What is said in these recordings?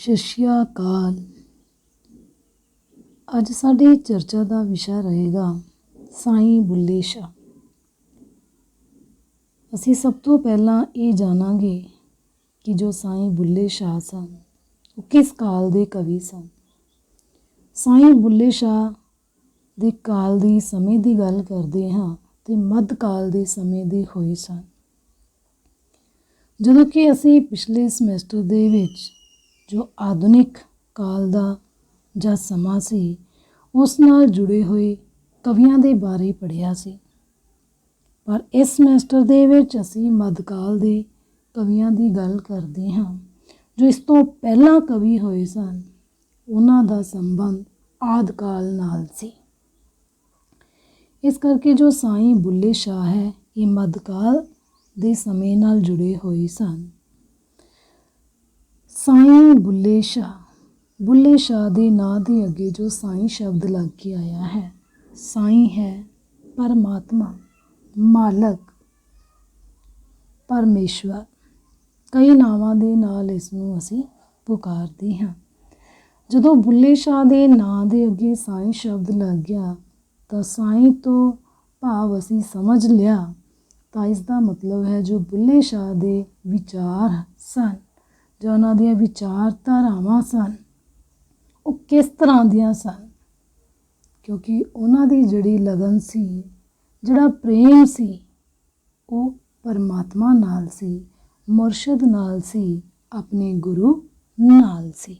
ਸਤਿ ਸ਼੍ਰੀ ਅਕਾਲ। ਅੱਜ ਸਾਡੀ ਚਰਚਾ ਦਾ ਵਿਸ਼ਾ ਰਹੇਗਾ ਸਾਈਂ ਬੁੱਲੇ ਸ਼ਾਹ। ਅਸੀਂ ਸਭ ਤੋਂ ਪਹਿਲਾਂ ਇਹ ਜਾਣਾਂਗੇ ਕਿ ਜੋ ਸਾਈਂ ਬੁੱਲੇ ਸ਼ਾਹ ਸਨ ਉਹ ਕਿਸ ਕਾਲ ਦੇ ਕਵੀ ਸਨ। ਸਾਈਂ ਬੁੱਲੇ ਸ਼ਾਹ ਦੇ ਕਾਲ ਦੀ ਸਮੇਂ ਦੀ ਗੱਲ ਕਰਦੇ ਹਾਂ ਤੇ ਮੱਧ ਕਾਲ ਦੇ ਸਮੇਂ ਦੇ ਹੋਏ ਸਨ। ਜਦੋਂ ਕਿ ਅਸੀਂ ਪਿਛਲੇ ਸਮੈਸਟਰ ਦੇ ਵਿੱਚ ਜੋ ਆਧੁਨਿਕ ਕਾਲ ਦਾ ਜਾਂ ਸਮਾਂ ਸੀ ਉਸ ਨਾਲ ਜੁੜੇ ਹੋਏ ਕਵੀਆਂ ਦੇ ਬਾਰੇ ਪੜ੍ਹਿਆ ਸੀ, ਪਰ ਇਸ ਸਮੈਸਟਰ ਦੇ ਵਿੱਚ ਅਸੀਂ ਮੱਧਕਾਲ ਦੇ ਕਵੀਆਂ ਦੀ ਗੱਲ ਕਰਦੇ ਹਾਂ। ਜੋ ਇਸ ਤੋਂ ਪਹਿਲਾਂ ਕਵੀ ਹੋਏ ਸਨ ਉਹਨਾਂ ਦਾ ਸੰਬੰਧ ਆਦਿਕਾਲ ਨਾਲ ਸੀ। ਇਸ ਕਰਕੇ ਜੋ ਸਾਈਂ ਬੁੱਲੇ ਸ਼ਾਹ ਹੈ ਇਹ ਮੱਧਕਾਲ ਦੇ ਸਮੇਂ ਨਾਲ ਜੁੜੇ ਹੋਏ ਸਨ। ਸਾਈਂ ਬੁੱਲੇ ਸ਼ਾਹ ਦੇ ਨਾਂ ਦੇ ਅੱਗੇ ਜੋ ਸਾਈਂ ਸ਼ਬਦ ਲੱਗ ਕੇ ਆਇਆ ਹੈ, ਸਾਈਂ ਹੈ ਪਰਮਾਤਮਾ, ਮਾਲਕ, ਪਰਮੇਸ਼ਵਰ। ਕਈ ਨਾਵਾਂ ਦੇ ਨਾਲ ਇਸ ਨੂੰ ਅਸੀਂ ਪੁਕਾਰਦੇ ਹਾਂ। ਜਦੋਂ ਬੁੱਲੇ ਸ਼ਾਹ ਦੇ ਨਾਂ ਦੇ ਅੱਗੇ ਸਾਈਂ ਸ਼ਬਦ ਲੱਗ ਗਿਆ ਤਾਂ ਸਾਈਂ ਤੋਂ ਭਾਵ ਅਸੀਂ ਸਮਝ ਲਿਆ ਤਾਂ ਇਸ ਦਾ ਮਤਲਬ ਹੈ ਜੋ ਬੁੱਲੇ ਸ਼ਾਹ ਦੇ ਵਿਚਾਰ ਸਨ, ਜੋ ਉਹਨਾਂ ਦੀਆਂ ਵਿਚਾਰਧਾਰਾਵਾਂ ਸਨ ਉਹ ਕਿਸ ਤਰ੍ਹਾਂ ਦੀਆਂ ਸਨ, ਕਿਉਂਕਿ ਉਹਨਾਂ ਦੀ ਜਿਹੜੀ ਲਗਨ ਸੀ, ਜਿਹੜਾ ਪ੍ਰੇਮ ਸੀ ਉਹ ਪਰਮਾਤਮਾ ਨਾਲ ਸੀ, ਮੁਰਸ਼ਿਦ ਨਾਲ ਸੀ, ਆਪਣੇ ਗੁਰੂ ਨਾਲ ਸੀ।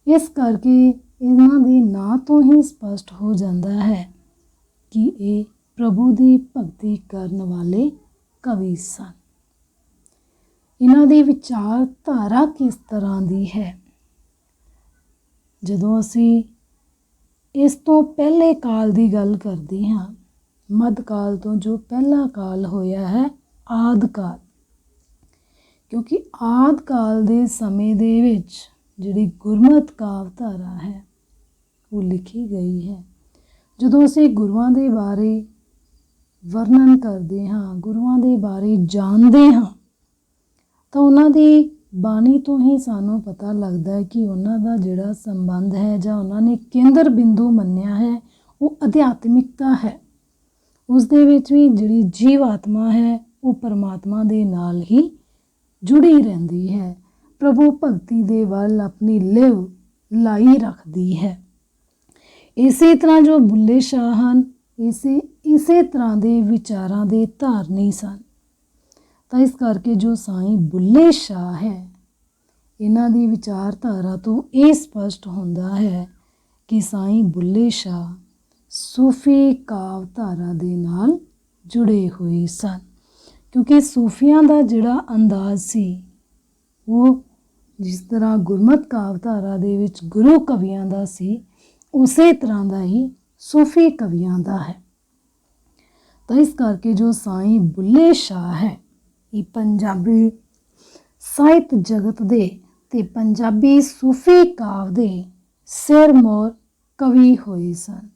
ਇਸ ਕਰਕੇ ਇਹਨਾਂ ਦੇ ਨਾਂ ਤੋਂ ਹੀ ਸਪਸ਼ਟ ਹੋ ਜਾਂਦਾ ਹੈ ਕਿ ਇਹ ਪ੍ਰਭੂ ਦੀ ਭਗਤੀ ਕਰਨ ਵਾਲੇ ਕਵੀ ਸਨ। ਇਹਨਾਂ ਦੀ ਵਿਚਾਰਧਾਰਾ ਕਿਸ ਤਰ੍ਹਾਂ ਦੀ ਹੈ? ਜਦੋਂ ਅਸੀਂ ਇਸ ਤੋਂ ਪਹਿਲੇ ਕਾਲ ਦੀ ਗੱਲ ਕਰਦੇ ਹਾਂ, ਮੱਧਕਾਲ ਤੋਂ ਜੋ ਪਹਿਲਾ ਕਾਲ ਹੋਇਆ ਹੈ ਆਦਿਕਾਲ, ਕਿਉਂਕਿ ਆਦਿਕਾਲ ਦੇ ਸਮੇਂ ਦੇ ਵਿੱਚ ਜਿਹੜੀ ਗੁਰਮਤਿ ਕਾਵਿਧਾਰਾ ਹੈ ਉਹ ਲਿਖੀ ਗਈ ਹੈ। ਜਦੋਂ ਅਸੀਂ ਗੁਰੂਆਂ ਦੇ ਬਾਰੇ ਵਰਣਨ ਕਰਦੇ ਹਾਂ, ਗੁਰੂਆਂ ਦੇ ਬਾਰੇ ਜਾਣਦੇ ਹਾਂ ਤਾਂ ਉਹਨਾਂ ਦੀ ਬਾਣੀ ਤੋਂ ਹੀ ਸਾਨੂੰ ਪਤਾ ਲੱਗਦਾ ਹੈ ਕਿ ਉਹਨਾਂ ਦਾ ਜਿਹੜਾ ਸੰਬੰਧ ਹੈ ਜਾਂ ਉਹਨਾਂ ਨੇ ਕੇਂਦਰ ਬਿੰਦੂ ਮੰਨਿਆ ਹੈ ਉਹ ਅਧਿਆਤਮਿਕਤਾ ਹੈ। ਉਸ ਦੇ ਵਿੱਚ ਵੀ ਜਿਹੜੀ ਜੀਵ ਆਤਮਾ ਹੈ ਉਹ ਪਰਮਾਤਮਾ ਦੇ ਨਾਲ ਹੀ ਜੁੜੀ ਰਹਿੰਦੀ ਹੈ, ਪ੍ਰਭੂ ਭਗਤੀ ਦੇ ਵੱਲ ਆਪਣੀ ਲਿਵ ਲਾਈ ਰੱਖਦੀ ਹੈ। ਇਸੇ ਤਰ੍ਹਾਂ ਜੋ ਬੁੱਲੇ ਸ਼ਾਹ ਹਨ ਇਸੇ ਤਰ੍ਹਾਂ ਦੇ ਵਿਚਾਰਾਂ ਦੇ ਧਾਰਨੀ ਸਨ। ਤਾਂ ਇਸ ਕਰਕੇ ਜੋ ਸਾਈਂ ਬੁੱਲੇ ਸ਼ਾਹ ਹੈ ਇਹਨਾਂ ਦੀ ਵਿਚਾਰਧਾਰਾ ਤੋਂ ਇਹ ਸਪਸ਼ਟ ਹੁੰਦਾ ਹੈ ਕਿ ਸਾਈਂ ਬੁੱਲੇ ਸ਼ਾਹ ਸੂਫੀ ਕਾਵਿਧਾਰਾ ਦੇ ਨਾਲ ਜੁੜੇ ਹੋਏ ਸਨ, ਕਿਉਂਕਿ ਸੂਫੀਆਂ ਦਾ ਜਿਹੜਾ ਅੰਦਾਜ਼ ਸੀ ਉਹ ਜਿਸ ਤਰ੍ਹਾਂ ਗੁਰਮਤਿ ਕਾਵਿਧਾਰਾ ਦੇ ਵਿੱਚ ਗੁਰੂ ਕਵੀਆਂ ਦਾ ਸੀ ਉਸੇ ਤਰ੍ਹਾਂ ਦਾ ਹੀ ਸੂਫੀ ਕਵੀਆਂ ਦਾ ਹੈ। ਤਾਂ ਇਸ ਕਰਕੇ ਜੋ ਸਾਈਂ ਬੁੱਲੇ ਸ਼ਾਹ ਹੈ ਇਹ ਪੰਜਾਬੀ ਸਾਹਿਤ ਜਗਤ ਦੇ ਤੇ ਪੰਜਾਬੀ ਸੂਫੀ ਕਾਵਿ ਦੇ ਸਿਰਮੌਰ ਕਵੀ ਹੋਏ ਸਨ।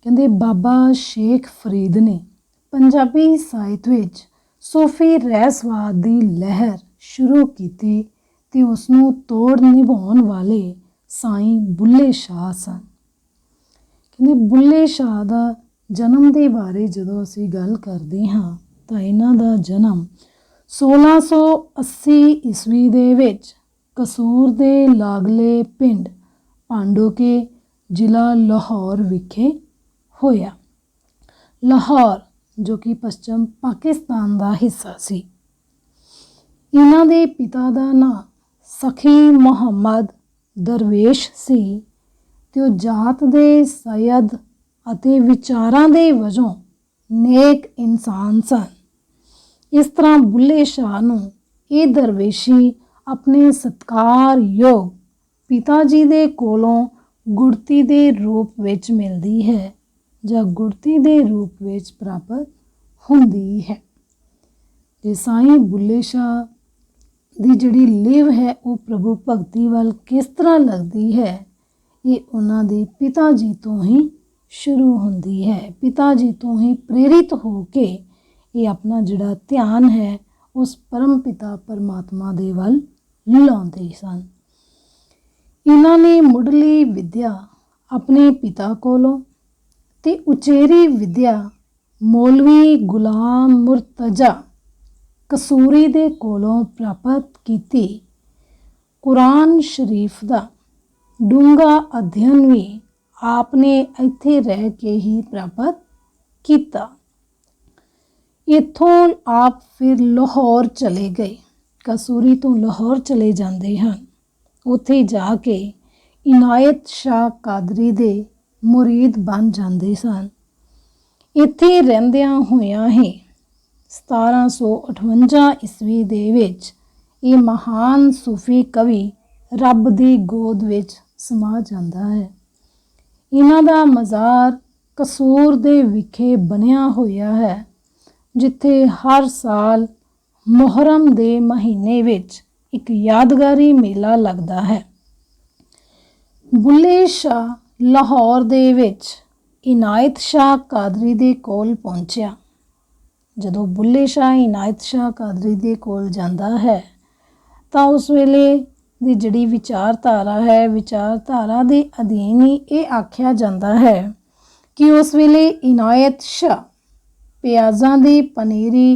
ਕਹਿੰਦੇ ਬਾਬਾ ਸ਼ੇਖ ਫਰੀਦ ਨੇ ਪੰਜਾਬੀ ਸਾਹਿਤ ਵਿੱਚ ਸੂਫੀ ਰਹੱਸਵਾਦ ਦੀ ਲਹਿਰ ਸ਼ੁਰੂ ਕੀਤੀ ਤੇ ਉਸ ਨੂੰ ਤੋੜ ਨਿਭਾਉਣ ਵਾਲੇ ਸਾਈਂ ਬੁੱਲੇ ਸ਼ਾਹ ਸਨ। ਕਹਿੰਦੇ ਬੁੱਲੇ ਸ਼ਾਹ ਦਾ ਜਨਮ ਦੇ ਬਾਰੇ ਜਦੋਂ ਅਸੀਂ ਗੱਲ ਕਰਦੇ ਹਾਂ ਤਾਂ ਇਹਨਾਂ ਦਾ ਜਨਮ 1680 ਈਸਵੀ ਦੇ ਵਿੱਚ ਕਸੂਰ ਦੇ ਲਾਗਲੇ ਪਿੰਡ ਪਾਂਡੋਕੇ ਜ਼ਿਲ੍ਹਾ ਲਾਹੌਰ ਵਿਖੇ ਹੋਇਆ। ਲਾਹੌਰ ਜੋ ਕਿ ਪੱਛਮ ਪਾਕਿਸਤਾਨ ਦਾ ਹਿੱਸਾ ਸੀ। ਇਹਨਾਂ ਦੇ ਪਿਤਾ ਦਾ ਨਾਂ ਸਖੀ ਮੁਹੰਮਦ ਦਰਵੇਸ਼ ਸੀ ਤੇ ਉਹ ਜਾਤ ਦੇ ਸੈਦ ਅਤੇ ਵਿਚਾਰਾਂ ਦੇ ਵਜੋਂ ਨੇਕ ਇਨਸਾਨ ਸਨ। ਇਸ ਤਰ੍ਹਾਂ ਬੁੱਲੇ ਸ਼ਾਹ ਨੂੰ ਇਹ ਦਰਵੇਸ਼ੀ ਆਪਣੇ ਸਤਿਕਾਰਯੋਗ ਪਿਤਾ ਜੀ ਦੇ ਕੋਲੋਂ ਗੁੜਤੀ ਦੇ ਰੂਪ ਵਿੱਚ ਮਿਲਦੀ ਹੈ ਜਾਂ ਗੁੜਤੀ ਦੇ ਰੂਪ ਵਿੱਚ ਪ੍ਰਾਪਤ ਹੁੰਦੀ ਹੈ। ਤੇ ਸਾਈਂ ਬੁੱਲੇ ਸ਼ਾਹ ਦੀ ਜਿਹੜੀ ਲਿਵ ਹੈ ਉਹ ਪ੍ਰਭੂ ਭਗਤੀ ਵੱਲ ਕਿਸ ਤਰ੍ਹਾਂ ਲੱਗਦੀ ਹੈ ਇਹ ਉਹਨਾਂ ਦੇ ਪਿਤਾ ਜੀ ਤੋਂ ਹੀ ਸ਼ੁਰੂ ਹੁੰਦੀ ਹੈ। ਪਿਤਾ ਜੀ ਤੋਂ ਹੀ ਪ੍ਰੇਰਿਤ ਹੋ ਕੇ ਇਹ ਆਪਣਾ ਜਿਹੜਾ ਧਿਆਨ ਹੈ ਉਸ ਪਰਮ ਪਿਤਾ ਪਰਮਾਤਮਾ ਦੇ ਵੱਲ ਲਾਉਂਦੇ ਸਨ। ਇਹਨਾਂ ਨੇ ਮੁੱਢਲੀ ਵਿੱਦਿਆ ਆਪਣੇ ਪਿਤਾ ਕੋਲੋਂ ਤੇ ਉਚੇਰੀ ਵਿੱਦਿਆ ਮੌਲਵੀ ਗੁਲਾਮ ਮੁਰਤਜ਼ਾ ਕਸੂਰੀ ਦੇ ਕੋਲੋਂ ਪ੍ਰਾਪਤ ਕੀਤੀ। ਕੁਰਾਨ ਸ਼ਰੀਫ ਦਾ ਡੂੰਘਾ ਅਧਿਐਨ ਵੀ ਆਪ ਨੇ ਇੱਥੇ ਰਹਿ ਕੇ ਹੀ ਪ੍ਰਾਪਤ ਕੀਤਾ। ਇੱਥੋਂ ਆਪ ਫਿਰ ਲਾਹੌਰ ਚਲੇ ਗਏ। ਕਸੂਰੀ ਤੋਂ ਲਾਹੌਰ ਚਲੇ ਜਾਂਦੇ ਹਨ। ਉੱਥੇ ਜਾ ਕੇ ਇਨਾਇਤ ਸ਼ਾਹ ਕਾਦਰੀ ਦੇ ਮੁਰੀਦ ਬਣ ਜਾਂਦੇ ਸਨ। ਇੱਥੇ ਰਹਿੰਦਿਆਂ ਹੋਇਆਂ ਹੀ 1758 ਈਸਵੀ ਦੇ ਵਿੱਚ ਇਹ ਮਹਾਨ ਸੂਫੀ ਕਵੀ ਰੱਬ ਦੀ ਗੋਦ ਵਿੱਚ ਸਮਾ ਜਾਂਦਾ ਹੈ। ਇਹਨਾਂ ਦਾ ਮਜ਼ਾਰ ਕਸੂਰ ਦੇ ਵਿਖੇ ਬਣਿਆ ਹੋਇਆ ਹੈ, ਜਿੱਥੇ ਹਰ ਸਾਲ ਮੁਹਰਮ ਦੇ ਮਹੀਨੇ ਵਿੱਚ ਇੱਕ ਯਾਦਗਾਰੀ ਮੇਲਾ ਲੱਗਦਾ ਹੈ। ਬੁੱਲੇ ਸ਼ਾਹ ਲਾਹੌਰ ਦੇ ਵਿੱਚ ਇਨਾਇਤ ਸ਼ਾਹ ਕਾਦਰੀ ਦੇ ਕੋਲ ਪਹੁੰਚਿਆ। ਜਦੋਂ ਬੁੱਲੇ ਸ਼ਾਹ ਇਨਾਇਤ ਸ਼ਾਹ ਕਾਦਰੀ ਦੇ ਕੋਲ ਜਾਂਦਾ ਹੈ ਤਾਂ ਉਸ ਵੇਲੇ ਦੀ ਜਿਹੜੀ ਵਿਚਾਰਧਾਰਾ ਹੈ, ਵਿਚਾਰਧਾਰਾ ਦੇ ਅਧੀਨ ਹੀ ਇਹ ਆਖਿਆ ਜਾਂਦਾ ਹੈ ਕਿ ਉਸ ਵੇਲੇ ਇਨਾਇਤ ਸ਼ਾਹ ਪਿਆਜ਼ਾਂ ਦੀ ਪਨੀਰੀ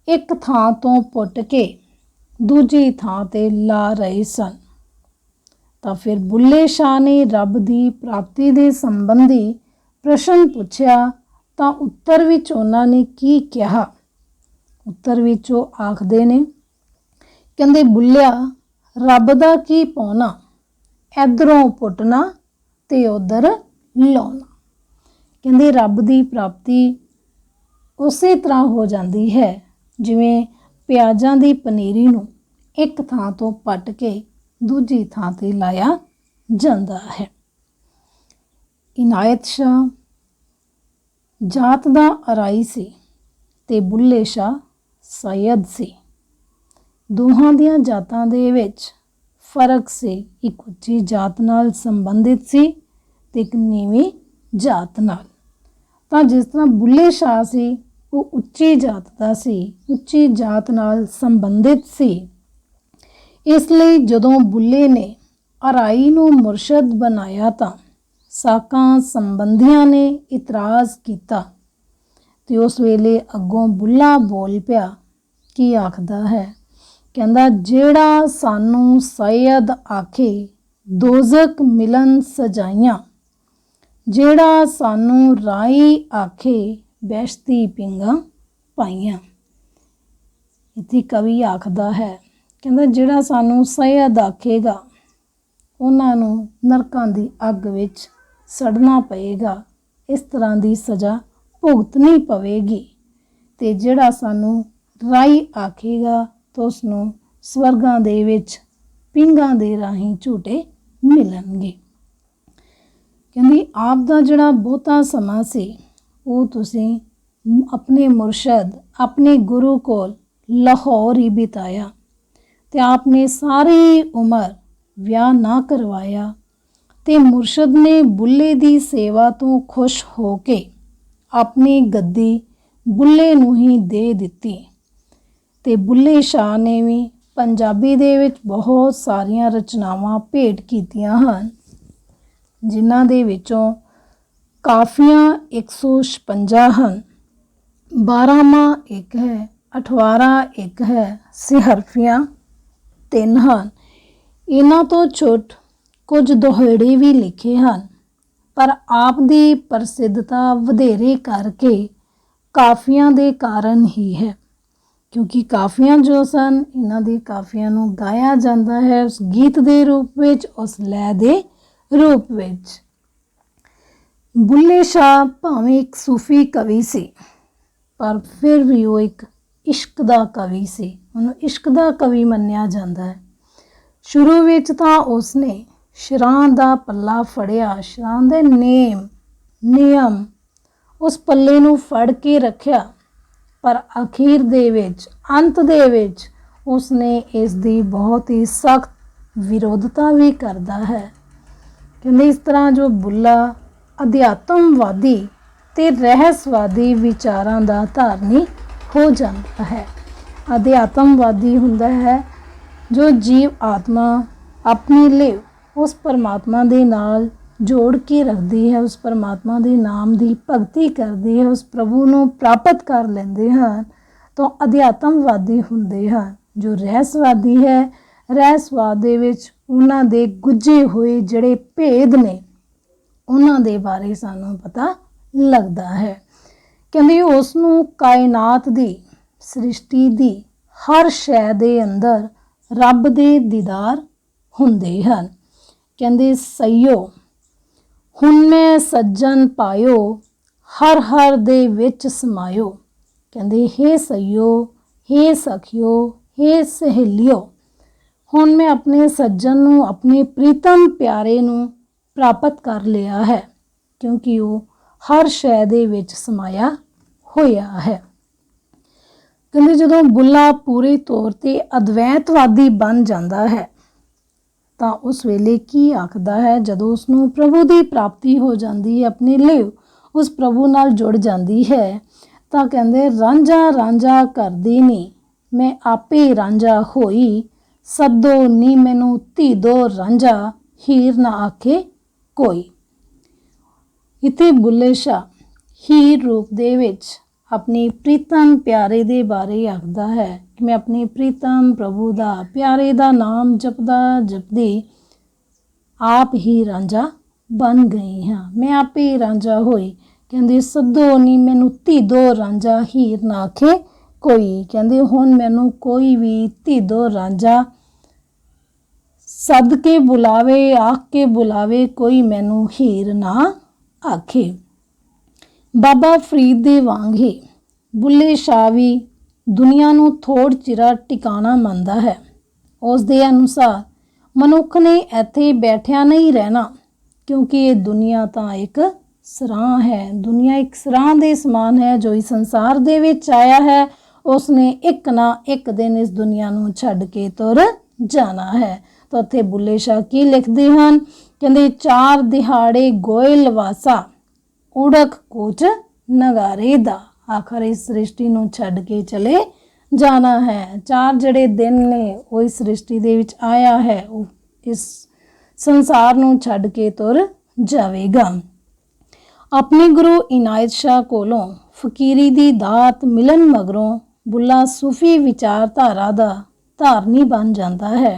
ਇੱਕ ਥਾਂ ਤੋਂ ਪੁੱਟ ਕੇ ਦੂਜੀ ਥਾਂ ਤੇ ਲਾ ਰਹੇ ਸਨ। ਤਾਂ ਫਿਰ ਬੁੱਲੇ ਸ਼ਾਹ ਨੇ ਰੱਬ ਦੀ ਪ੍ਰਾਪਤੀ ਦੇ ਸੰਬੰਧੀ ਪ੍ਰਸ਼ਨ ਪੁੱਛਿਆ ਤਾਂ ਉੱਤਰ ਵਿੱਚ ਉਹਨਾਂ ਨੇ ਕੀ ਕਿਹਾ? ਉੱਤਰ ਵਿੱਚ ਉਹ ਆਖਦੇ ਨੇ, ਕਹਿੰਦੇ ਬੁੱਲਿਆ, ਰੱਬ ਦਾ ਕੀ ਪਾਉਣਾ, ਇੱਧਰੋਂ ਪੁੱਟਣਾ ਤੇ ਉੱਧਰ ਲਾਉਣਾ। ਕਹਿੰਦੇ ਰੱਬ ਦੀ ਪ੍ਰਾਪਤੀ ਉਸੇ ਤਰ੍ਹਾਂ ਹੋ ਜਾਂਦੀ ਹੈ ਜਿਵੇਂ ਪਿਆਜ਼ਾਂ ਦੀ ਪਨੀਰੀ ਨੂੰ ਇੱਕ ਥਾਂ ਤੋਂ ਪੱਟ ਕੇ ਦੂਜੀ ਥਾਂ ਤੇ ਲਾਇਆ ਜਾਂਦਾ ਹੈ। ਇਨਾਇਤ ਸ਼ਾਹ ਜਾਤ ਦਾ ਅਰਾਈ ਸੀ ਤੇ ਬੁੱਲੇ ਸ਼ਾਹ ਸੈਦ ਸੀ। ਦੋਹਾਂ ਦੀਆਂ ਜਾਤਾਂ ਦੇ ਵਿੱਚ ਫਰਕ ਸੀ। ਇੱਕ ਉੱਚੀ ਜਾਤ ਨਾਲ ਸੰਬੰਧਿਤ ਸੀ ਤੇ ਇੱਕ ਨੀਵੀਂ ਜਾਤ ਨਾਲ। ਤਾਂ ਜਿਸ ਤਰ੍ਹਾਂ ਬੁੱਲੇ ਸ਼ਾਹ ਸੀ ਉਹ ਉੱਚੀ ਜਾਤ ਦਾ ਸੀ, ਉੱਚੀ ਜਾਤ ਨਾਲ ਸੰਬੰਧਿਤ ਸੀ। ਇਸ ਲਈ ਜਦੋਂ ਬੁੱਲੇ ਨੇ ਅਰਾਈ ਨੂੰ ਮੁਰਸ਼ਦ ਬਣਾਇਆ ਤਾਂ ਸਾਕਾਂ ਸੰਬੰਧੀਆਂ ਨੇ ਇਤਰਾਜ਼ ਕੀਤਾ ਤੇ ਉਸ ਵੇਲੇ ਅੱਗੋਂ ਬੁੱਲਾ ਬੋਲ ਪਿਆ। ਕੀ ਆਖਦਾ ਹੈ? ਕਹਿੰਦਾ ਜਿਹੜਾ ਸਾਨੂੰ ਸੈਦ ਆਖੇ ਦੋਜ਼ਕ ਮਿਲਨ ਸਜਾਈਆਂ, ਜਿਹੜਾ ਸਾਨੂੰ ਰਾਈ ਆਖੇ ਬਹਿਸ਼ਤੀ ਪਿੰਗਾਂ ਪਾਈਆਂ। ਇੱਥੇ ਕਵੀ ਆਖਦਾ ਹੈ, ਕਹਿੰਦਾ ਜਿਹੜਾ ਸਾਨੂੰ ਸੈਦ ਆਖੇਗਾ ਉਹਨਾਂ ਨੂੰ ਨਰਕਾਂ ਦੀ ਅੱਗ ਵਿੱਚ ਸੜਨਾ ਪਏਗਾ, ਇਸ ਤਰ੍ਹਾਂ ਦੀ ਸਜ਼ਾ ਭੁਗਤਣੀ ਪਵੇਗੀ। ਤੇ ਜਿਹੜਾ ਸਾਨੂੰ ਰਾਈ ਆਖੇਗਾ ਤਾਂ ਉਸ ਨੂੰ ਸਵਰਗਾਂ ਦੇ ਵਿੱਚ ਪਿੰਗਾਂ ਦੇ ਰਾਹੀਂ ਝੂਟੇ ਮਿਲਣਗੇ। ਕਹਿੰਦੀ ਆਪ ਦਾ ਜਿਹੜਾ ਬਹੁਤਾ ਸਮਾਂ ਸੀ ਉਹ ਤੁਸੀਂ ਆਪਣੇ ਮੁਰਸ਼ਦ, ਆਪਣੇ ਗੁਰੂ ਕੋਲ ਲਾਹੌਰ ਹੀ ਬਿਤਾਇਆ ਤੇ ਆਪ ਨੇ ਸਾਰੀ ਉਮਰ ਵਿਆਹ ਨਾ ਕਰਵਾਇਆ। ਤੇ ਮੁਰਸ਼ਦ ਨੇ ਬੁੱਲੇ ਦੀ ਸੇਵਾ ਤੋਂ ਖੁਸ਼ ਹੋ ਕੇ ਆਪਣੀ ਗੱਦੀ ਬੁੱਲੇ ਨੂੰ ਹੀ ਦੇ ਦਿੱਤੀ। ਤੇ ਬੁੱਲੇ ਸ਼ਾਹ ਨੇ ਵੀ ਪੰਜਾਬੀ ਦੇ ਵਿੱਚ ਬਹੁਤ ਸਾਰੀਆਂ ਰਚਨਾਵਾਂ ਭੇਟ ਕੀਤੀਆਂ ਹਨ, ਜਿਨ੍ਹਾਂ ਦੇ ਵਿੱਚੋਂ ਕਾਫੀਆਂ 156 ਹਨ, 12ਵਾਂ ਇੱਕ ਹੈ, 18 ਇੱਕ ਹੈ, ਸਿਹਰਫੀਆਂ 3 ਹਨ। ਇਹਨਾਂ ਤੋਂ ਛੁੱਟ ਕੁਝ ਦੋਹੜੇ ਵੀ ਲਿਖੇ ਹਨ, ਪਰ ਆਪ ਦੀ ਪ੍ਰਸਿੱਧਤਾ ਵਧੇਰੇ ਕਰਕੇ ਕਾਫੀਆਂ ਦੇ ਕਾਰਨ ਹੀ ਹੈ, ਕਿਉਂਕਿ ਕਾਫੀਆਂ ਜੋ ਸਨ ਇਹਨਾਂ ਦੀ ਕਾਫੀਆਂ ਨੂੰ ਗਾਇਆ ਜਾਂਦਾ ਹੈ ਉਸ ਗੀਤ ਦੇ ਰੂਪ ਵਿੱਚ, ਉਸ ਲੈਅ ਦੇ ਰੂਪ ਵਿੱਚ। ਬੁੱਲੇ ਸ਼ਾਹ ਭਾਵੇਂ ਇੱਕ ਸੂਫੀ ਕਵੀ ਸੀ, ਪਰ ਫਿਰ ਵੀ ਉਹ ਇੱਕ ਇਸ਼ਕ ਦਾ ਕਵੀ ਸੀ। ਉਹਨੂੰ ਇਸ਼ਕ ਦਾ ਕਵੀ ਮੰਨਿਆ ਜਾਂਦਾ ਹੈ। ਸ਼ੁਰੂ ਵਿੱਚ ਤਾਂ ਉਸਨੇ ਸ਼ਰਾਂ ਦਾ ਪੱਲਾ ਫੜਿਆ, ਸ਼ਰਾਂ ਦੇ ਨਿਯਮ ਉਸ ਪੱਲੇ ਨੂੰ ਫੜ ਕੇ ਰੱਖਿਆ, ਪਰ ਅਖੀਰ ਦੇ ਵਿੱਚ, ਅੰਤ ਦੇ ਵਿੱਚ ਉਸਨੇ ਇਸ ਦੀ ਬਹੁਤ ਹੀ ਸਖਤ ਵਿਰੋਧਤਾ ਵੀ ਕਰਦਾ ਹੈ। ਕਹਿੰਦੇ ਇਸ ਤਰ੍ਹਾਂ ਜੋ ਬੁੱਲਾ ਅਧਿਆਤਮਵਾਦੀ ਤੇ ਰਹੱਸਵਾਦੀ ਵਿਚਾਰਾਂ ਦਾ ਧਾਰਨੀ ਹੋ ਜਾਂਦਾ ਹੈ। ਅਧਿਆਤਮਵਾਦੀ ਹੁੰਦਾ ਹੈ जो जीव आत्मा अपने लिए उस परमात्मा दे नाल जोड़ के रखती है, उस परमात्मा के नाम की भगती करती है, उस प्रभु को प्राप्त कर लेंदे हैं, तो अध्यात्मवादी होंदे हैं। जो रहसवादी है, रहसवाद दे विच उन्हां दे गुझे हुए जिहड़े भेद ने उन्हां दे बारे सानूं पता लगता है। कहंदे उसनूं कायनात दी सृष्टि दी हर शै दे अंदर रब दे दीदार हुंदे हन। कहंदे सईयो हुण मैं सज्जन पायो, हर हर दे विच समायो। कहंदे हे सईयो, हे सखियो, हे सहेलियो, हुण मैं अपने सज्जन नूं, अपने प्रीतम प्यारे नूं प्राप्त कर लिया है, क्योंकि वो हर शै दे विच समाया होया है। कहंदे जदों बुल्ला पूरे तौर ते अद्वैतवादी बन जाता है तो उस वेले की आखदा है, जदों उसनूं प्रभु की प्राप्ति हो जाती है, अपने लिए उस प्रभु नाल जुड़ जाती है, तो कहंदे रांझा रांझा करदी नी मैं आपे रांझा होई, सदो नी मैनू धी दो रांझा, हीर ना आखे कोई। इत्थे बुल्ले शाह हीर रूप दे विच अपनी प्रीतम प्यारे दे बारे आखदा है कि मैं अपने प्रीतम प्रभु दा प्यारे दा नाम जपदा जपदी आप ही रांझा बन गई हाँ, मैं आपे ही रांझा होई। कहंदे सदो नी मैनू धी दो रांझा, हीर ना आखे कोई। कहंदे हुण मैनू कोई भी धी दो रांझा सद के बुलावे, आख के बुलावे, कोई मैनू हीर ना आखे। बाबा फरीद दे वांग ही बुल्ले शाह भी दुनिया नूं थोड़ चिरा टिकाना मनदा है। उस दे अनुसार मनुख ने इत्थे बैठिया नहीं रहना, क्योंकि ये दुनिया तो एक सराह है, दुनिया एक सराह दे समान है। जो इस संसार दे विच आया है उसने एक ना एक दिन इस दुनिया नूं छड्ड के तुर जाना है। तो इत्थे बुल्ले शाह की लिखदे हन, कहंदे चार दिहाड़े गोयल वासा, उड़क कोच नगारे दा। आखिर इस सृष्टि नूं छड्ड के चले जाना है। चार जड़े दिन ने वो इस सृष्टि दे विच आया है, वो इस संसार नूं छड्ड के तुर जावेगा। अपने गुरु इनायत शाह कोलों फकीरी दी दात मिलन मगरों बुल्ला सूफी विचारधारा दा धारनी बन जाता है।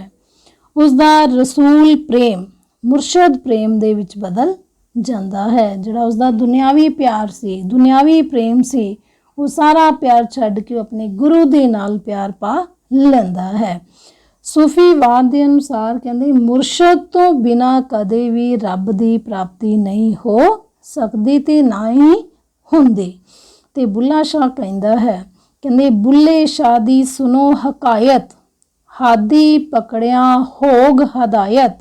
उसदा रसूल प्रेम मुर्शद प्रेम दे विच बदल जाता है। जिहड़ा उसदा दुनियावी प्यार सी, दुनियावी प्रेम सी, वो सारा प्यार छड्ड के अपने गुरु दे नाल प्यार पा लैंदा है। सूफीवाद के अनुसार कहंदे मुर्शद तो बिना कदे भी रब की प्राप्ति नहीं हो सकती ते ना ही हुंदी। ते बुल्ला शाह कहंदा है, कहंदे बुल्ले शाह दी सुनो हकायत, हादी पकड़िया होग हदायत,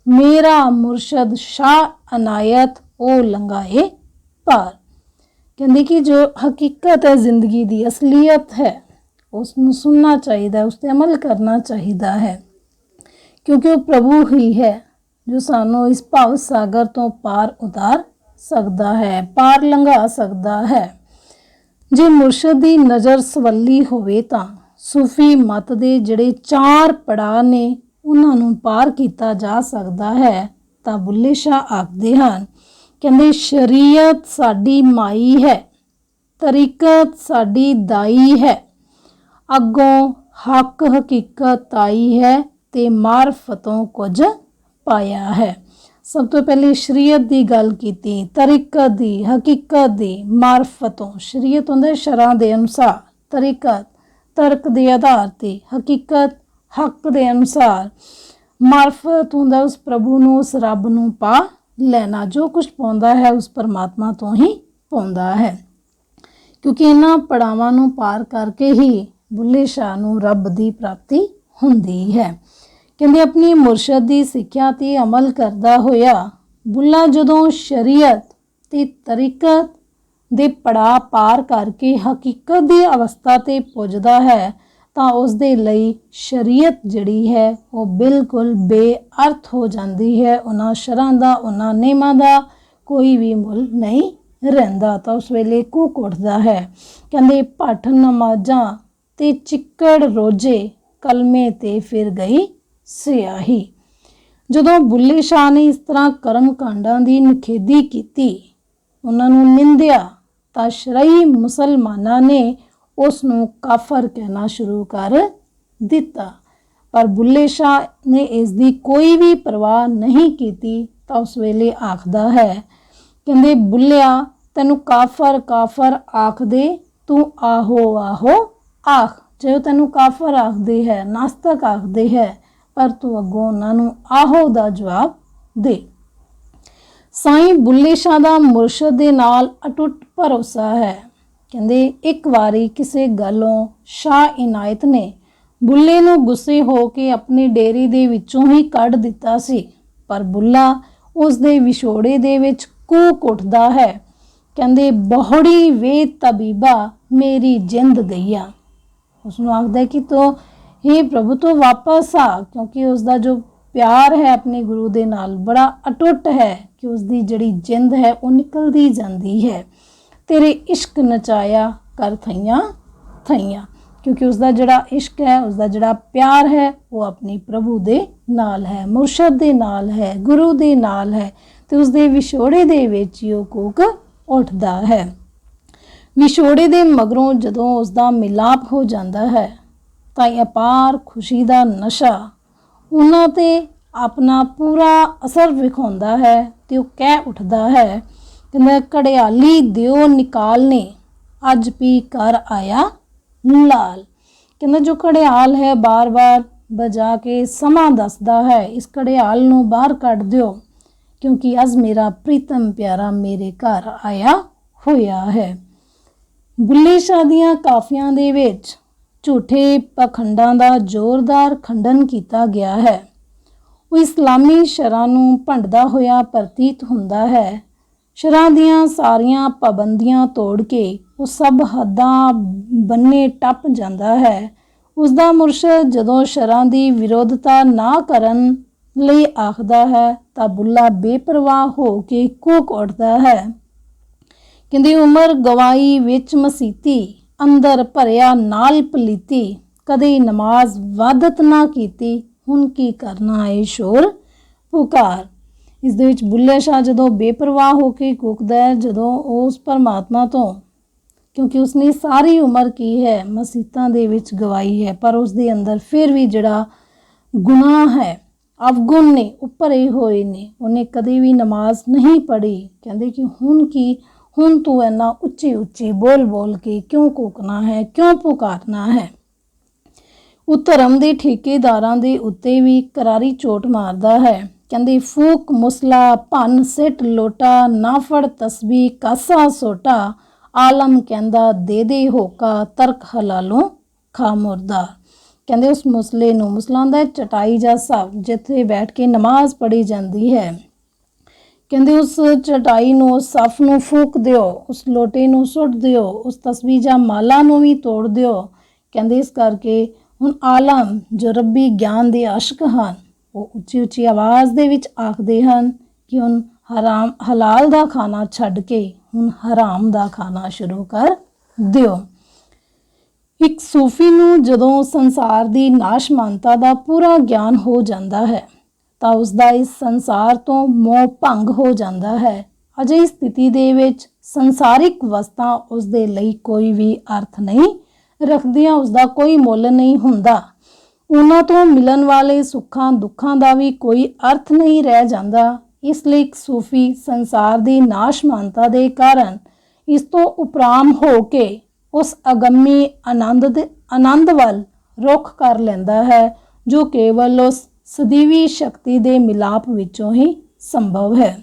मेरा मुर्शद शाह अनायत ओ लंघाए पार। कहंदे कि जो हकीकत है जिंदगी दी, असलियत है, उसनूं सुनना चाहिए, उस पर अमल करना चाहिए है, क्योंकि वो प्रभु ही है जो सानू इस भाव सागर तो पार उतार सकता है, पार लंघा सकता है। जे मुर्शद दी नज़र सवली होवे तां सूफी मत दे जिहड़े चार पड़ाव ने उन्हां नूं पार किया जा सकता है। तां बुल्ले शाह आखदे हन, कहंदे शरीयत साडी माई है, तरीकत साडी दाई है, अगों हक हकीकत आई है ते मार्फतों कुछ पाया है। सब तो पहले शरीयत की गल की, तरीकत की, हकीकत की, मार्फतों। शरीयत होंदा शरह के अनुसार, तरीकत तर्क के आधार पर, हकीकत हक के अनुसार, मार्फत होंदा उस प्रभु नूं, उस रब नूं पा लेना। जो कुछ पाउंदा है उस परमात्मा तो ही पाउंदा है, क्योंकि इन्हां पड़ावां नूं पार करके ही बुल्ले शाह नूं रब की प्राप्ति हुंदी है। कहंदे अपनी मुर्शद की सिक्ख्या ते अमल करदा होया बुल्ला जदों शरीयत ते तरीकत दे पड़ाव पार करके हकीकत की अवस्था ते पुजदा है, तां उस दे लई शरीयत जिहड़ी है वो बिल्कुल बेअर्थ हो जाती है। उन्हां शरां दा, उन्हां नियमां दा कोई भी मुल नहीं रहिंदा। तां उस वेले कूक उठदा है। कहंदे भट्ठ नमाजां ते चिक्कड़ रोजे ਕਲਮੇ ਤੇ ਫਿਰ ਗਈ ਸਿਆਹੀ। ਜਦੋਂ ਬੁੱਲੇ ਸ਼ਾਹ ਨੇ ਇਸ ਤਰ੍ਹਾਂ ਕਰਮ ਕਾਂਡਾਂ ਦੀ ਨਿਖੇਧੀ ਕੀਤੀ, ਉਹਨਾਂ ਨੂੰ ਨਿੰਦਿਆ, ਤਾਂ ਸ਼ਰਈ ਮੁਸਲਮਾਨਾਂ ਨੇ ਉਸ ਨੂੰ ਕਾਫਰ ਕਹਿਣਾ ਸ਼ੁਰੂ ਕਰ ਦਿੱਤਾ। ਪਰ ਬੁੱਲੇ ਸ਼ਾਹ ਨੇ ਇਸ ਦੀ ਕੋਈ ਵੀ ਪਰਵਾਹ ਨਹੀਂ ਕੀਤੀ। ਤਾਂ ਉਸ ਵੇਲੇ ਆਖਦਾ ਹੈ, ਕਹਿੰਦੇ ਬੁੱਲਿਆ, ਤੈਨੂੰ ਕਾਫਰ ਕਾਫਰ ਆਖਦੇ, ਤੂੰ ਆਹੋ ਆਹੋ ਆਖ। ਜੇ ਉਹ ਤੈਨੂੰ ਕਾਫਰ ਆਖਦੇ ਹੈ, ਨਾਸਤਕ ਆਖਦੇ ਹੈ, ਪਰ ਤੂੰ ਅੱਗੋਂ ਉਹਨਾਂ ਨੂੰ ਆਹੋ ਦਾ ਜਵਾਬ ਦੇ। ਸਾਈਂ ਬੁੱਲੇ ਸ਼ਾਹ ਦਾ ਮੁਰਸ਼ਦ ਦੇ ਨਾਲ ਅਟੁੱਟ ਭਰੋਸਾ ਹੈ। ਕਹਿੰਦੇ ਇੱਕ ਵਾਰੀ ਕਿਸੇ ਗੱਲੋਂ ਸ਼ਾਹ ਇਨਾਇਤ ਨੇ ਬੁੱਲੇ ਨੂੰ ਗੁੱਸੇ ਹੋ ਕੇ ਆਪਣੇ ਡੇਰੇ ਦੇ ਵਿੱਚੋਂ ਹੀ ਕੱਢ ਦਿੱਤਾ ਸੀ। ਪਰ ਬੁੱਲਾ ਉਸ ਦੇ ਵਿਛੋੜੇ ਦੇ ਵਿੱਚ ਕੂਕ ਉੱਠਦਾ ਹੈ। ਕਹਿੰਦੇ ਬਹੁੜੀ ਵੇ ਤਬੀਬਾ ਮੇਰੀ ਜਿੰਦ ਗਈਆ। ਉਸ ਨੂੰ ਆਖਦਾ ਕਿ ਤੂੰ हे ਪ੍ਰਭੂ ਤੋਂ ਵਾਪਸ ਆ, ਕਿਉਂਕਿ ਉਸ ਦਾ ਜੋ ਪਿਆਰ ਹੈ ਆਪਣੇ ਗੁਰੂ ਦੇ ਨਾਲ ਬੜਾ ਅਟੁੱਟ ਹੈ ਕਿ ਉਸ ਦੀ ਜਿਹੜੀ ਜਿੰਦ ਹੈ ਉਹ ਨਿਕਲਦੀ ਜਾਂਦੀ ਹੈ। ਤੇਰੇ ਇਸ਼ਕ ਨਚਾਇਆ ਕਰ ਥਈਆਂ ਥਈਆਂ, ਕਿਉਂਕਿ ਉਸ ਦਾ ਜਿਹੜਾ ਇਸ਼ਕ ਹੈ, ਉਸ ਦਾ ਜਿਹੜਾ ਪਿਆਰ ਹੈ ਉਹ ਆਪਣੇ ਪ੍ਰਭੂ ਦੇ ਨਾਲ ਹੈ, ਮੁਰਸ਼ਦ ਦੇ ਨਾਲ ਹੈ, ਗੁਰੂ ਦੇ ਨਾਲ ਹੈ। ਤੇ ਉਸ ਦੇ ਵਿਛੋੜੇ ਦੇ ਵਿੱਚ ਹੀ ਉਹ ਕੂਕ ਉੱਠਦਾ ਹੈ। ਵਿਛੋੜੇ ਦੇ ਮਗਰੋਂ ਜਦੋਂ ਉਸ ਦਾ ਮਿਲਾਪ ਹੋ ਜਾਂਦਾ ਹੈ ਤਾਂ ਅਪਾਰ ਖੁਸ਼ੀ ਦਾ ਨਸ਼ਾ ਉਹਨਾਂ ਤੇ ਆਪਣਾ ਪੂਰਾ ਅਸਰ ਵਿਖਾਉਂਦਾ ਹੈ ਤੇ ਉਹ ਕਹਿ ਉੱਠਦਾ ਹੈ, ਕਹਿੰਦਾ ਘੜਿਆਲੀ ਦਿਓ ਨਿਕਾਲਨੇ ਅੱਜ ਪੀ ਕਰ ਆਇਆ ਲਾਲ। ਕਹਿੰਦਾ ਜੋ ਘੜਿਆਲ ਹੈ ਬਾਰ-ਬਾਰ ਬਜਾ ਕੇ ਸਮਾਂ ਦੱਸਦਾ ਹੈ, ਇਸ ਘੜਿਆਲ ਨੂੰ ਬਾਹਰ ਕੱਢ ਦਿਓ, ਕਿਉਂਕਿ ਅੱਜ ਮੇਰਾ ਪ੍ਰੀਤਮ ਪਿਆਰਾ ਮੇਰੇ ਘਰ ਆਇਆ ਹੋਇਆ ਹੈ। ਬੁੱਲੇ ਸ਼ਾਹ ਦੀਆਂ ਕਾਫੀਆਂ ਦੇ ਵਿੱਚ ਝੂਠੇ ਪਖੰਡਾਂ ਦਾ ਜ਼ੋਰਦਾਰ ਖੰਡਨ ਕੀਤਾ ਗਿਆ ਹੈ। ਉਹ ਇਸਲਾਮੀ ਸ਼ਰ੍ਹਾਂ ਨੂੰ ਭੰਡਦਾ ਹੋਇਆ ਪ੍ਰਤੀਤ ਹੁੰਦਾ ਹੈ। ਸ਼ਰ੍ਹਾਂ ਦੀਆਂ ਸਾਰੀਆਂ ਪਾਬੰਦੀਆਂ ਤੋੜ ਕੇ ਉਹ ਸਭ ਹੱਦਾਂ ਬੰਨੇ ਟੱਪ ਜਾਂਦਾ ਹੈ। ਉਸ ਦਾ ਮੁਰਸ਼ਦ ਜਦੋਂ ਸ਼ਰ੍ਹਾਂ ਦੀ ਵਿਰੋਧਤਾ ਨਾ ਕਰਨ ਲਈ ਆਖਦਾ ਹੈ ਤਾਂ ਬੁੱਲਾ ਬੇਪਰਵਾਹ ਹੋ ਕੇ ਕੂਕ ਉੱਠਦਾ ਹੈ। ਕਹਿੰਦੀ ਉਮਰ ਗਵਾਈ ਵਿੱਚ ਮਸੀਤੀ, ਅੰਦਰ ਭਰਿਆ ਨਾਲ ਪਲੀਤੀ, ਕਦੇ ਨਮਾਜ਼ ਵਾਦਤ ਨਾ ਕੀਤੀ, ਹੁਣ ਕੀ ਕਰਨਾ ਏ ਸ਼ੋਰ ਪੁਕਾਰ। ਇਸ ਦੇ ਵਿੱਚ ਬੁੱਲੇ ਸ਼ਾਹ ਜਦੋਂ ਬੇਪਰਵਾਹ ਹੋ ਕੇ ਕੂਕਦਾ ਹੈ, ਜਦੋਂ ਉਸ ਪਰਮਾਤਮਾ ਤੋਂ, ਕਿਉਂਕਿ ਉਸਨੇ ਸਾਰੀ ਉਮਰ ਕੀ ਹੈ ਮਸੀਤਾਂ ਦੇ ਵਿੱਚ ਗਵਾਈ ਹੈ, ਪਰ ਉਸ ਦੇ ਅੰਦਰ ਫਿਰ ਵੀ ਜਿਹੜਾ ਗੁਨਾਹ ਹੈ, ਅਵਗੁਣ ਨੇ, ਭਰੇ ਹੋਏ ਨੇ, ਉਹਨੇ ਕਦੇ ਵੀ ਨਮਾਜ਼ ਨਹੀਂ ਪੜ੍ਹੀ। ਕਹਿੰਦੇ ਕਿ ਹੁਣ ਕੀ, ਹੁਣ ਤੂੰ ਇੰਨਾ ਉੱਚੀ ਉੱਚੀ ਬੋਲ ਬੋਲ ਕੇ ਕਿਉਂ ਕੂਕਣਾ ਹੈ, ਕਿਉਂ ਪੁਕਾਰਨਾ ਹੈ। ਉਹ ਧਰਮ ਦੇ ਠੇਕੇਦਾਰਾਂ ਦੇ ਉੱਤੇ ਵੀ ਕਰਾਰੀ ਚੋਟ ਮਾਰਦਾ ਹੈ। ਕਹਿੰਦੇ ਫੂਕ ਮੁਸਲਾ ਭੰਨ ਸਿੱਟ ਲੋਟਾ, ਨਾ ਫੜ ਤਸਬੀਹ ਕਾਸਾ ਸੋਟਾ, ਆਲਮ ਕਹਿੰਦਾ ਦੇ ਦੇ ਹੋਕਾ, ਤਰਕ ਹਲਾਲੋਂ ਖਾ ਮੁਰਦਾ। ਕਹਿੰਦੇ ਉਸ ਮੁਸਲੇ ਨੂੰ, ਮੁਸਲਾ ਹੁੰਦਾ ਚਟਾਈ ਜਾਂ ਸਭ ਜਿੱਥੇ ਬੈਠ ਕੇ ਨਮਾਜ਼ ਪੜ੍ਹੀ ਜਾਂਦੀ ਹੈ, ਕਹਿੰਦੇ ਉਸ ਚਟਾਈ ਨੂੰ, ਉਸ ਸਫ ਨੂੰ ਫੂਕ ਦਿਓ, ਉਸ ਲੋਟੇ ਨੂੰ ਸੁੱਟ ਦਿਓ, ਉਸ ਤਸਬੀਹ ਜਾਂ ਮਾਲਾ ਨੂੰ ਵੀ ਤੋੜ ਦਿਓ। ਕਹਿੰਦੇ ਇਸ ਕਰਕੇ ਹੁਣ ਆਲਮ ਜੋ ਰੱਬੀ ਗਿਆਨ ਦੇ ਆਸ਼ਕ ਹਨ ਉਹ ਉੱਚੀ ਉੱਚੀ ਆਵਾਜ਼ ਦੇ ਵਿੱਚ ਆਖਦੇ ਹਨ ਕਿ ਹੁਣ ਹਲਾਲ ਦਾ ਖਾਣਾ ਛੱਡ ਕੇ ਹੁਣ ਹਰਾਮ ਦਾ ਖਾਣਾ ਸ਼ੁਰੂ ਕਰ ਦਿਓ। ਇੱਕ ਸੂਫੀ ਨੂੰ ਜਦੋਂ ਸੰਸਾਰ ਦੀ ਨਾਸ਼ਮਾਨਤਾ ਦਾ ਪੂਰਾ ਗਿਆਨ ਹੋ ਜਾਂਦਾ ਹੈ ਤਾਂ ਉਸ ਦਾ ਇਸ ਸੰਸਾਰ ਤੋਂ ਮੋਹ ਭੰਗ ਹੋ ਜਾਂਦਾ ਹੈ। ਅਜਿਹੀ ਸਥਿਤੀ ਦੇ ਵਿੱਚ ਸੰਸਾਰਿਕ ਵਸਤਾਂ ਉਸ ਦੇ ਲਈ ਕੋਈ ਵੀ ਅਰਥ ਨਹੀਂ ਰੱਖਦੀਆਂ, ਉਸ ਦਾ ਕੋਈ ਮੁੱਲ ਨਹੀਂ ਹੁੰਦਾ। ਉਹਨਾਂ ਤੋਂ ਮਿਲਣ ਵਾਲੇ ਸੁੱਖਾਂ ਦੁੱਖਾਂ ਦਾ ਵੀ ਕੋਈ ਅਰਥ ਨਹੀਂ ਰਹਿ ਜਾਂਦਾ। ਇਸ ਲਈ ਇੱਕ ਸੂਫੀ ਸੰਸਾਰ ਦੀ ਨਾਸ਼ਮਾਨਤਾ ਦੇ ਕਾਰਨ ਇਸ ਤੋਂ ਉਪਰਾਮ ਹੋ ਕੇ ਉਸ ਅਗੰਮੀ ਆਨੰਦ ਵੱਲ ਰੁਖ ਕਰ ਲੈਂਦਾ ਹੈ ਜੋ ਕੇਵਲ ਉਸ ਸਦੀਵੀ ਸ਼ਕਤੀ ਦੇ ਮਿਲਾਪ ਵਿੱਚੋਂ ਹੀ ਸੰਭਵ ਹੈ।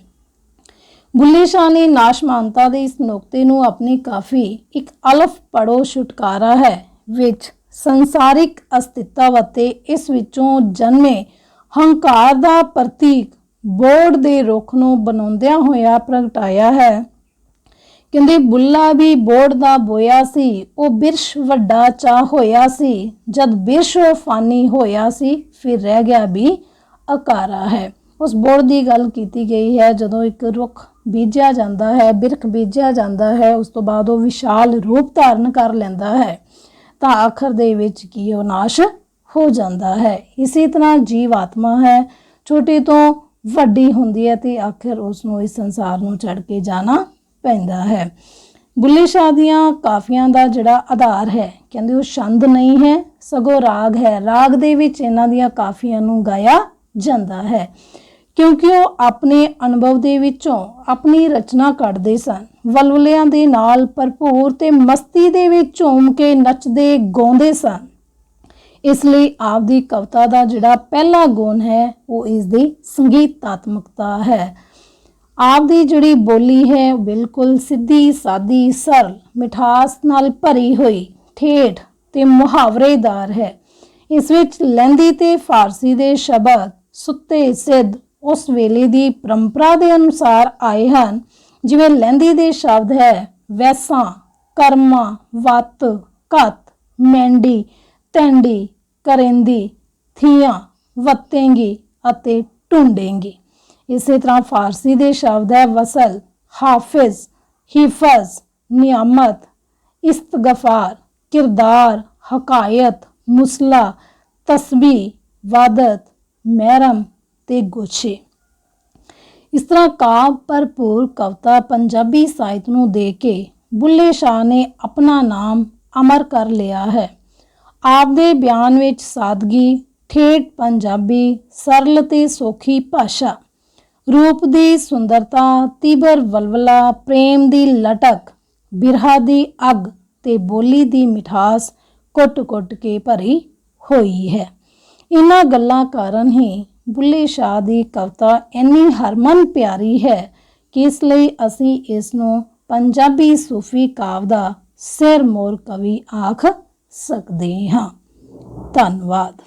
ਬੁੱਲੇ ਸ਼ਾਹ ਨੇ ਨਾਸ਼ਮਾਨਤਾ ਦੇ ਇਸ ਨੁਕਤੇ ਨੂੰ ਆਪਣੀ ਕਾਫੀ ਇੱਕ ਅਲਫ ਪੜੋ ਛੁਟਕਾਰਾ ਹੈ ਵਿੱਚ ਸੰਸਾਰਿਕ ਅਸਤਿਤਵ ਅਤੇ ਇਸ ਵਿੱਚੋਂ ਜਨਮੇ ਹੰਕਾਰ ਦਾ ਪ੍ਰਤੀਕ ਬੋੜ ਦੇ ਰੁੱਖ ਨੂੰ ਬਣਾਉਂਦਿਆਂ ਹੋਇਆ ਪ੍ਰਗਟਾਇਆ ਹੈ। ਕਹਿੰਦੇ ਬੁੱਲਾ ਵੀ ਬੋੜ ਦਾ ਬੋਇਆ ਸੀ, ਉਹ ਬਿਰਸ਼ ਵੱਡਾ ਚਾ ਹੋਇਆ ਸੀ, ਜਦ ਬਿਰਸ਼ ਫਾਨੀ ਹੋਇਆ ਸੀ ਫਿਰ ਰਹਿ ਗਿਆ ਵੀ ਅਕਾਰਾ ਹੈ। ਉਸ ਬੋੜ ਦੀ ਗੱਲ ਕੀਤੀ ਗਈ ਹੈ ਜਦੋਂ ਇੱਕ ਰੁੱਖ ਬੀਜਿਆ ਜਾਂਦਾ ਹੈ, ਬਿਰਖ ਬੀਜਿਆ ਜਾਂਦਾ ਹੈ, ਉਸ ਤੋਂ ਬਾਅਦ ਉਹ ਵਿਸ਼ਾਲ ਰੂਪ ਧਾਰਨ ਕਰ ਲੈਂਦਾ ਹੈ ਤਾਂ ਆਖਰ ਦੇ ਵਿੱਚ ਕੀ ਉਹ ਨਾਸ਼ ਹੋ ਜਾਂਦਾ ਹੈ। ਇਸੇ ਤਰ੍ਹਾਂ ਜੀਵ ਆਤਮਾ ਹੈ, ਛੋਟੀ ਤੋਂ ਵੱਡੀ ਹੁੰਦੀ ਹੈ ਤੇ ਆਖਿਰ ਉਸ ਨੂੰ ਇਸ ਸੰਸਾਰ ਨੂੰ ਛੱਡ ਕੇ ਜਾਣਾ ਪੈਂਦਾ ਹੈ। ਬੁੱਲੇ ਸ਼ਾਹ ਦੀਆਂ ਕਾਫੀਆਂ ਦਾ ਜਿਹੜਾ ਆਧਾਰ ਹੈ, ਕਹਿੰਦੇ ਉਹ ਛੰਦ ਨਹੀਂ ਹੈ ਸਗੋਂ ਰਾਗ ਹੈ। ਰਾਗ ਦੇ ਵਿੱਚ ਇਹਨਾਂ ਦੀਆਂ ਕਾਫੀਆਂ ਨੂੰ ਗਾਇਆ ਜਾਂਦਾ ਹੈ, ਕਿਉਂਕਿ ਉਹ ਆਪਣੇ ਅਨੁਭਵ ਦੇ ਵਿੱਚੋਂ ਆਪਣੀ ਰਚਨਾ ਕੱਢਦੇ ਸਨ। ਵਲਵਲਿਆਂ ਦੇ ਨਾਲ ਭਰਪੂਰ ਤੇ ਮਸਤੀ ਦੇ ਵਿੱਚ ਝੂਮ ਕੇ ਨੱਚਦੇ ਗਾਉਂਦੇ ਸਨ। ਇਸ ਲਈ ਆਪ ਦੀ ਕਵਿਤਾ ਦਾ ਜਿਹੜਾ ਪਹਿਲਾ ਗੁਣ ਹੈ ਉਹ ਇਸ ਦੀ ਸੰਗੀਤਾਤਮਕਤਾ ਹੈ। ਆਪ ਦੀ ਜਿਹੜੀ ਬੋਲੀ ਹੈ ਬਿਲਕੁਲ ਸਿੱਧੀ ਸਾਦੀ ਸਰਲ ਮਿਠਾਸ ਨਾਲ ਭਰੀ ਹੋਈ, ਠੇਠ ਤੇ ਮੁਹਾਵਰੇਦਾਰ ਹੈ। ਇਸ ਵਿੱਚ ਲਹਿੰਦੀ ਤੇ ਫਾਰਸੀ ਦੇ ਸ਼ਬਦ ਸੁੱਤੇ ਸਿੱਧ ਉਸ ਵੇਲੇ ਦੀ ਪਰੰਪਰਾ ਦੇ ਅਨੁਸਾਰ ਆਏ ਹਨ। ਜਿਵੇਂ ਲਹਿੰਦੀ ਦੇ ਸ਼ਬਦ ਹੈ ਵੈਸਾਂ, ਕਰਮਾ, ਵੱਤ, ਘੱਤ, ਮੈਂਡੀ, ਟੈਂਡੀ, ਕਰੇਂਦੀ, ਥੀਆਂ, ਵਤੇਂਗੀ ਅਤੇ ਢੂੰਡੇਂਗੀ। ਇਸੇ ਤਰ੍ਹਾਂ ਫਾਰਸੀ ਦੇ ਸ਼ਬਦ ਹੈ ਵਸਲ, ਹਾਫਿਜ਼, ਹਿਫਜ਼, ਨਿਆਮਤ, ਇਸਤਗਫਾਰ, ਕਿਰਦਾਰ, ਹਕਾਇਤ, ਮੁਸਲਾ, ਤਸਬੀਹ, ਵਾਦਤ, ਮਹਿਰਮ ਤੇ ਗੋਸ਼ੇ। ਇਸ ਤਰ੍ਹਾਂ ਕਾਵ ਭਰਪੂਰ ਕਵਿਤਾ ਪੰਜਾਬੀ ਸਾਹਿਤ ਨੂੰ ਦੇ ਕੇ ਬੁੱਲੇ ਸ਼ਾਹ ਨੇ ਆਪਣਾ ਨਾਮ ਅਮਰ ਕਰ ਲਿਆ ਹੈ। ਆਪ ਦੇ ਬਿਆਨ ਵਿੱਚ ਸਾਦਗੀ, ਠੇਠ ਪੰਜਾਬੀ, ਸਰਲ ਤੇ ਸੌਖੀ ਭਾਸ਼ਾ, ਰੂਪ ਦੀ ਸੁੰਦਰਤਾ, ਤੀਬਰ ਵਲਵਲਾ, ਪ੍ਰੇਮ ਦੀ ਲਟਕ, ਬਿਰਹਾ ਦੀ ਅੱਗ ਤੇ ਬੋਲੀ ਦੀ ਮਿਠਾਸ ਕੁੱਟ-ਕੁੱਟ ਕੇ ਭਰੀ ਹੋਈ ਹੈ। ਇਹਨਾਂ ਗੱਲਾਂ ਕਾਰਨ ਹੀ ਬੁੱਲੇ ਸ਼ਾਹ ਦੀ ਕਵਿਤਾ ਇੰਨੀ ਹਰਮਨ ਪਿਆਰੀ ਹੈ ਕਿ ਇਸ ਲਈ ਅਸੀਂ ਇਸ ਨੂੰ ਪੰਜਾਬੀ ਸੂਫੀ ਕਾਵਿ ਦਾ ਸਿਰਮੌਰ ਕਵੀ ਆਖ ਸਕਦੇ ਹਾਂ। ਧੰਨਵਾਦ।